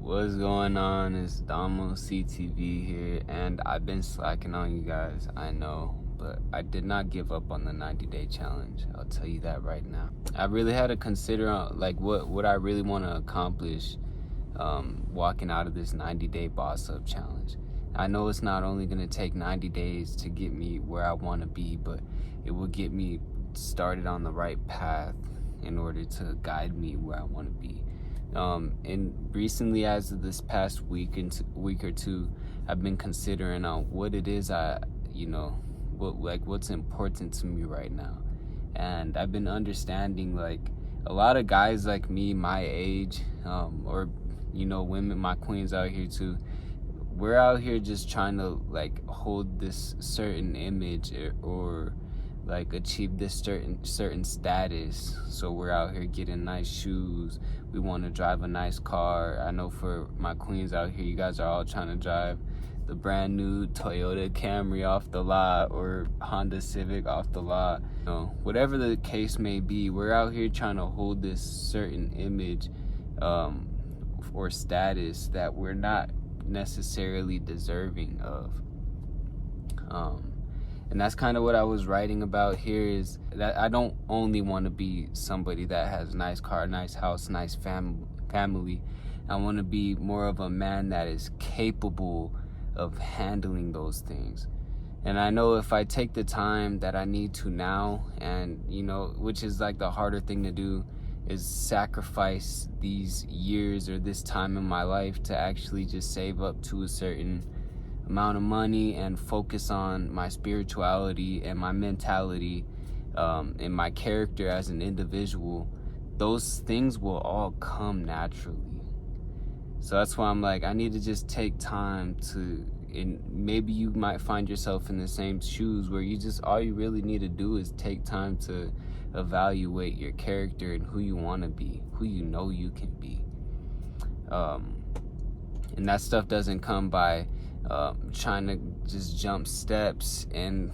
What's going on? It's Damo CTV here, and I've been slacking on you guys, I know, but I did not give up on the 90-day challenge. I'll tell you that right now. I really had to consider what I really want to accomplish walking out of this 90-day boss up challenge. I know it's not only going to take 90 days to get me where I want to be, but it will get me started on the right path in order to guide me where I want to be. And recently, as of this past week or two, I've been considering what it is what's important to me right now. And I've been understanding a lot of guys like me, my age, or women, my queens out here too. We're out here just trying to hold this certain image or achieve this certain status. So we're out here getting nice shoes. We want to drive a nice car. I know for my queens out here, you guys are all trying to drive the brand new Toyota Camry off the lot or Honda Civic off the lot. Whatever the case may be, we're out here trying to hold this certain image or status that we're not necessarily deserving of. And that's kind of what I was writing about here, is that I don't only want to be somebody that has a nice car, nice house, nice family. I want to be more of a man that is capable of handling those things. And I know if I take the time that I need to now, and which is the harder thing to do, is sacrifice these years or this time in my life to actually just save up to a certain amount of money and focus on my spirituality and my mentality and my character as an individual. Those things will all come naturally. So that's why I'm I need to just take time to, and maybe you might find yourself in the same shoes where all you really need to do is take time to evaluate your character and who you want to be, who you know you can be. And that stuff doesn't come by trying to just jump steps and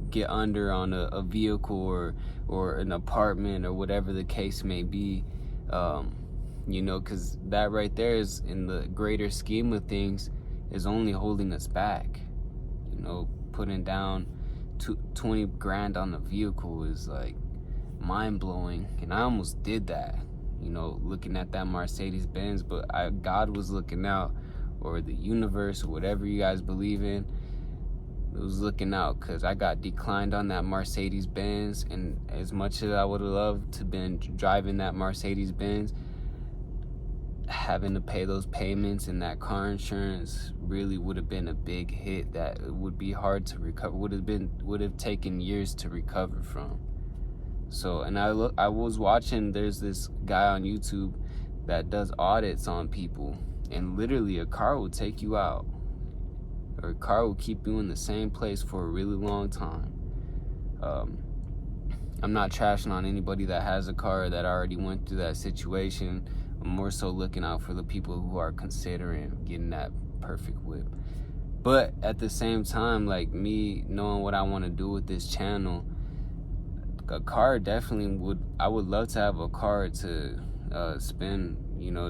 get under on a vehicle or an apartment or whatever the case may be, because that right there is, in the greater scheme of things, is only holding us back. Putting down 20 grand on a vehicle is mind-blowing, and I almost did that, looking at that Mercedes Benz, but God was looking out, or the universe, or whatever you guys believe in, it was looking out, because I got declined on that Mercedes Benz. And as much as I would have loved to been driving that Mercedes Benz, having to pay those payments and that car insurance really would have been a big hit that would be hard to recover, would have taken years to recover from. So, and I was watching, there's this guy on YouTube that does audits on people, and literally a car will take you out, or a car will keep you in the same place for a really long time. I'm not trashing on anybody that has a car that already went through that situation. I'm more so looking out for the people who are considering getting that perfect whip. But at the same time, me knowing what I want to do with this channel, a car definitely I would love to have a car to spend,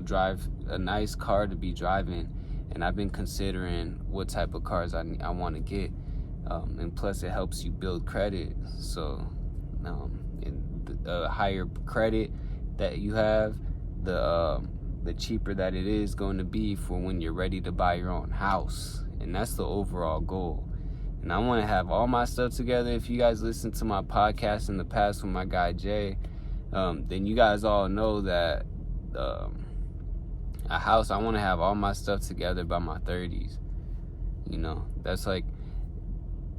drive a nice car to be driving. And I've been considering what type of cars I want to get, and plus it helps you build credit. So the higher credit that you have, the cheaper that it is going to be for when you're ready to buy your own house. And that's the overall goal. And I want to have all my stuff together. If you guys listen to my podcast in the past with my guy Jay, then you guys all know that a house, I want to have all my stuff together by my 30s. That's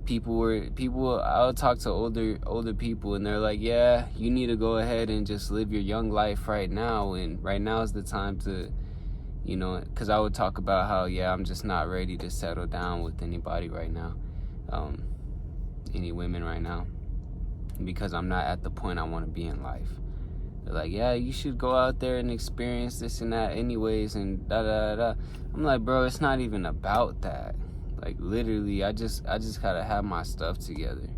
I'll talk to older people, and they're like, yeah, you need to go ahead and just live your young life right now, and right now is the time to, because I would talk about how, I'm just not ready to settle down with anybody right now, any women right now, because I'm not at the point I want to be in life. They're like, yeah, you should go out there and experience this and that anyways, and da-da-da-da. I'm like, bro, it's not even about that. Literally, I just gotta have my stuff together,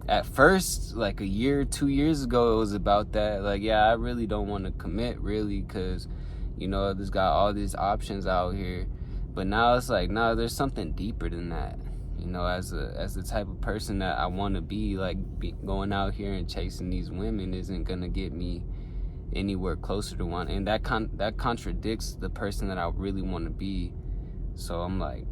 At first, a year, 2 years ago, it was about that. I really don't want to commit, really, because, You know, there's got all these options out here. But now it's like, no, there's something deeper than that. You know, as the type of person that I want to be, like, going out here and chasing these women isn't gonna get me anywhere closer to one, and that contradicts the person that I really want to be. So I'm like,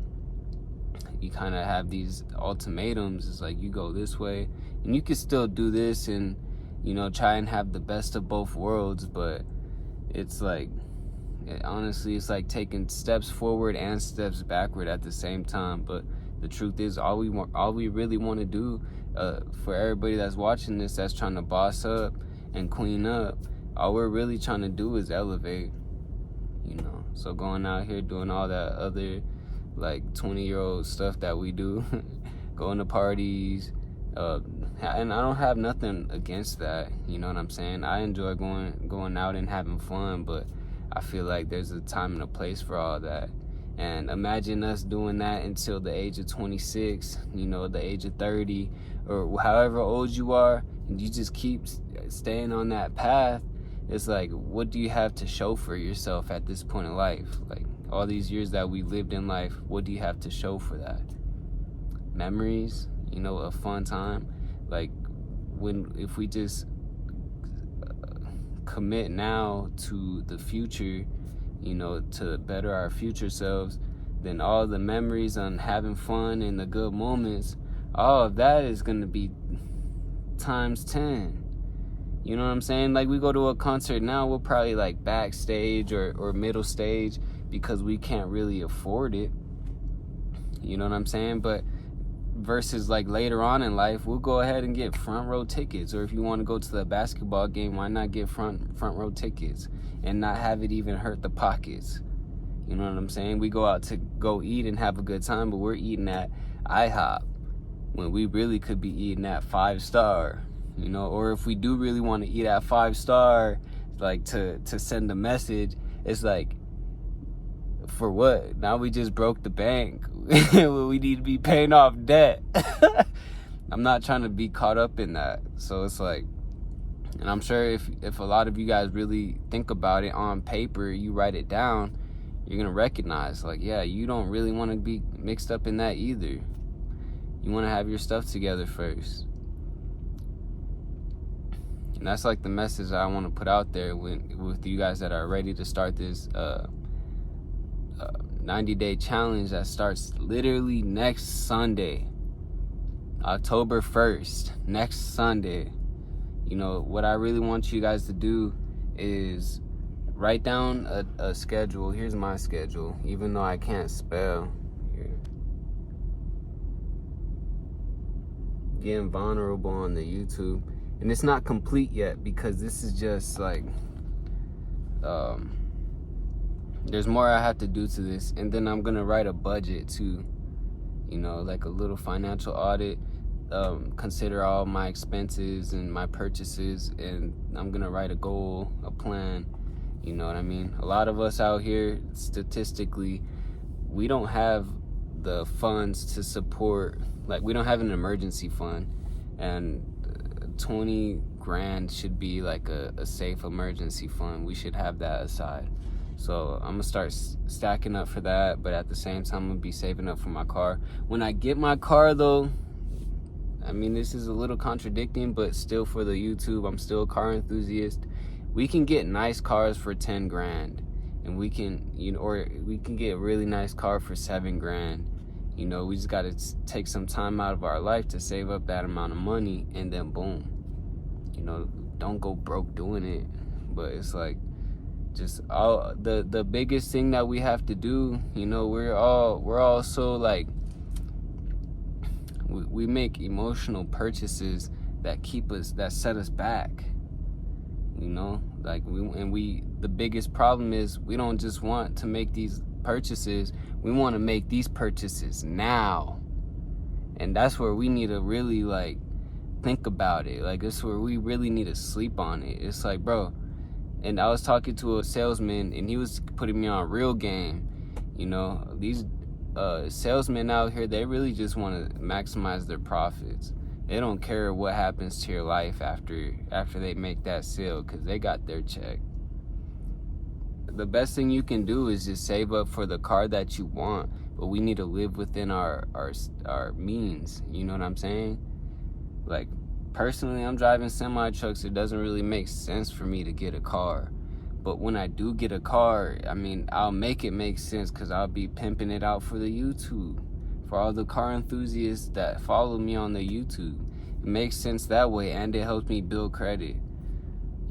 you kind of have these ultimatums. It's like, you go this way, and you can still do this, and you know, try and have the best of both worlds. But it's like, honestly, it's like taking steps forward and steps backward at the same time. But the truth is, all we really want to do, for everybody that's watching this, that's trying to boss up and queen up, all we're really trying to do is elevate, you know. So going out here doing all that other, like, 20-year-old stuff that we do, going to parties, and I don't have nothing against that, you know what I'm saying? I enjoy going out and having fun, but I feel like there's a time and a place for all that. And imagine us doing that until the age of 26, you know, the age of 30, or however old you are, and you just keep staying on that path. It's like, what do you have to show for yourself at this point in life? Like, all these years that we lived in life, what do you have to show for that? Memories, you know, a fun time. Like, if we just commit now to the future, you know, to better our future selves, then all the memories on having fun and the good moments, all of that is going to be times 10. You know what I'm saying? Like, we go to a concert now, we're probably like backstage or middle stage because we can't really afford it. You know what I'm saying? But versus like later on in life, we'll go ahead and get front row tickets. Or if you want to go to the basketball game, why not get front row tickets and not have it even hurt the pockets? You know what I'm saying? We go out to go eat and have a good time, but we're eating at IHOP when we really could be eating at 5-star. You know, or if we do really want to eat at 5-star, like to send a message, it's like, for what? Now we just broke the bank. We need to be paying off debt. I'm not trying to be caught up in that. So it's like, and I'm sure if a lot of you guys really think about it on paper, you write it down, you're gonna recognize, like, yeah, you don't really want to be mixed up in that either. You want to have your stuff together first. And that's like the message I want to put out there with you guys that are ready to start this 90-day challenge that starts literally next Sunday, October 1st, next Sunday. You know, what I really want you guys to do is write down a schedule. Here's my schedule, even though I can't spell. Here. Getting vulnerable on the YouTube. And it's not complete yet because this is just like, there's more I have to do to this. And then I'm going to write a budget too, you know, like a little financial audit, consider all my expenses and my purchases. And I'm going to write a goal, a plan, you know what I mean? A lot of us out here, statistically, we don't have the funds to support, like, we don't have an emergency fund. And 20 grand should be like a safe emergency fund. We should have that aside. So I'm gonna start stacking up for that, but at the same time I'm gonna be saving up for my car. When I get my car though, I mean, this is a little contradicting, but still, for the YouTube, I'm still a car enthusiast. We can get nice cars for 10 grand, and we can, you know, or we can get a really nice car for 7 grand. You know, we just got to take some time out of our life to save up that amount of money, and then boom, you know, don't go broke doing it. But it's like, just all the biggest thing that we have to do, you know, we're all so like, we make emotional purchases that set us back, you know, like the biggest problem is we don't just want to make these purchases, we want to make these purchases now. And that's where we need to really like think about it. Like, that's where we really need to sleep on it. It's like, bro, and I was talking to a salesman and he was putting me on real game. You know, these salesmen out here, they really just want to maximize their profits. They don't care what happens to your life after they make that sale, because they got their check. the best thing you can do is just save up for the car that you want, but we need to live within our means. You know what I'm saying? Like, personally, I'm driving semi trucks. It doesn't really make sense for me to get a car. But when I do get a car, I mean, I'll make it make sense, because I'll be pimping it out for the YouTube. For all the car enthusiasts that follow me on the YouTube. It makes sense that way, and it helps me build credit.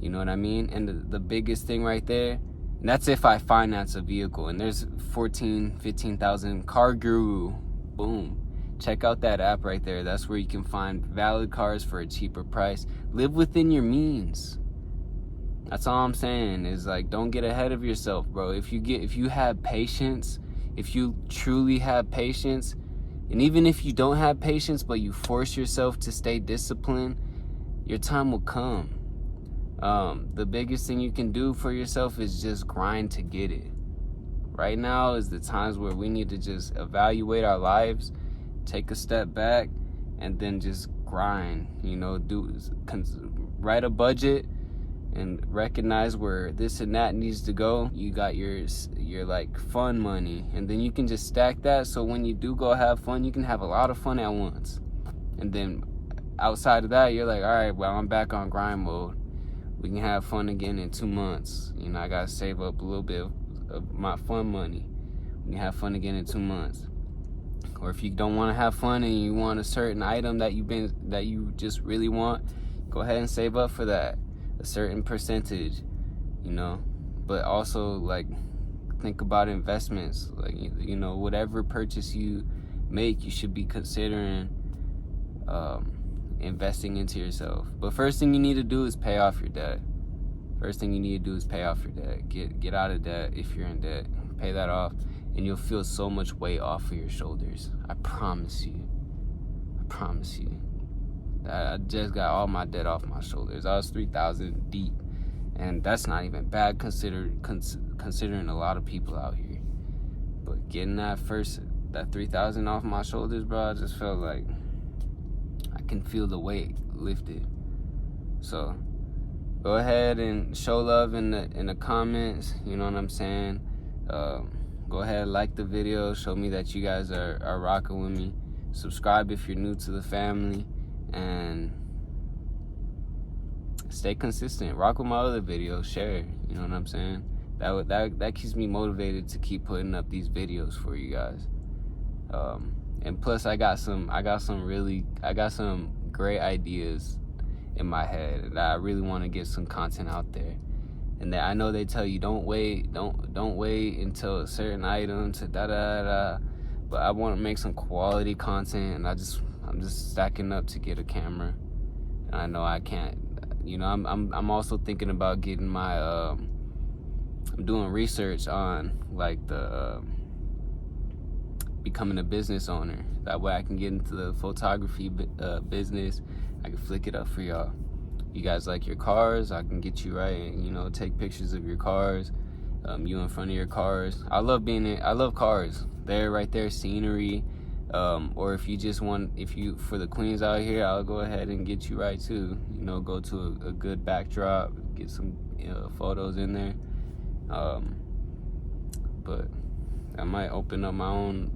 You know what I mean? And the biggest thing right there, and that's if I finance a vehicle. And there's 15,000 Car Guru. Boom. Check out that app right there. That's where you can find valid cars for a cheaper price. Live within your means. That's all I'm saying, is like, don't get ahead of yourself, bro. If you have patience, if you truly have patience, and even if you don't have patience, but you force yourself to stay disciplined, your time will come. The biggest thing you can do for yourself is just grind to get it. Right now is the times where we need to just evaluate our lives, take a step back, and then just grind. You know, write a budget and recognize where this and that needs to go. You got your like fun money, and then you can just stack that, so when you do go have fun, you can have a lot of fun at once. And then outside of that, you're like, all right, well, I'm back on grind mode. We can have fun again in 2 months. You know, I gotta save up a little bit of my fun money. We can have fun again in 2 months. Or if you don't want to have fun and you want a certain item that you just really want, go ahead and save up for that, a certain percentage, you know. But also, like, think about investments. Like, you know, whatever purchase you make, you should be considering investing into yourself. But first thing you need to do is pay off your debt. Get out of debt. If you're in debt, pay that off, and you'll feel so much weight off of your shoulders. I promise you. I just got all my debt off my shoulders. I was 3,000 deep, and that's not even bad considering a lot of people out here. But getting that 3,000 off my shoulders, bro, I just felt like I can feel the weight lifted. So go ahead and show love in the comments. You know what I'm saying? Go ahead, like the video, show me that you guys are rocking with me. Subscribe if you're new to the family, and stay consistent. Rock with my other videos, share. You know what I'm saying? That keeps me motivated to keep putting up these videos for you guys. And plus, I got some great ideas in my head, and I really want to get some content out there. And that I know they tell you don't wait until a certain item to but I want to make some quality content, and I'm just stacking up to get a camera. And I know I can't, you know, I'm also thinking about getting my I'm doing research on like the becoming a business owner. That way I can get into the photography business. I can flick it up for y'all. You guys like your cars, I can get you right, and, you know, take pictures of your cars, you in front of your cars. I love cars. They're right there, scenery. Or if you for the queens out here, I'll go ahead and get you right too. You know, go to a good backdrop, get some photos in there. But I might open up my own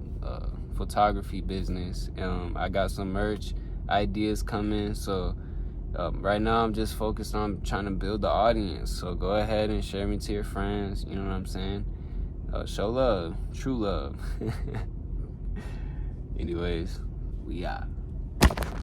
photography business. I got some merch ideas coming, so right now I'm just focused on trying to build the audience. So go ahead and share me to your friends. You know what I'm saying? Show love, true love. Anyways, we out.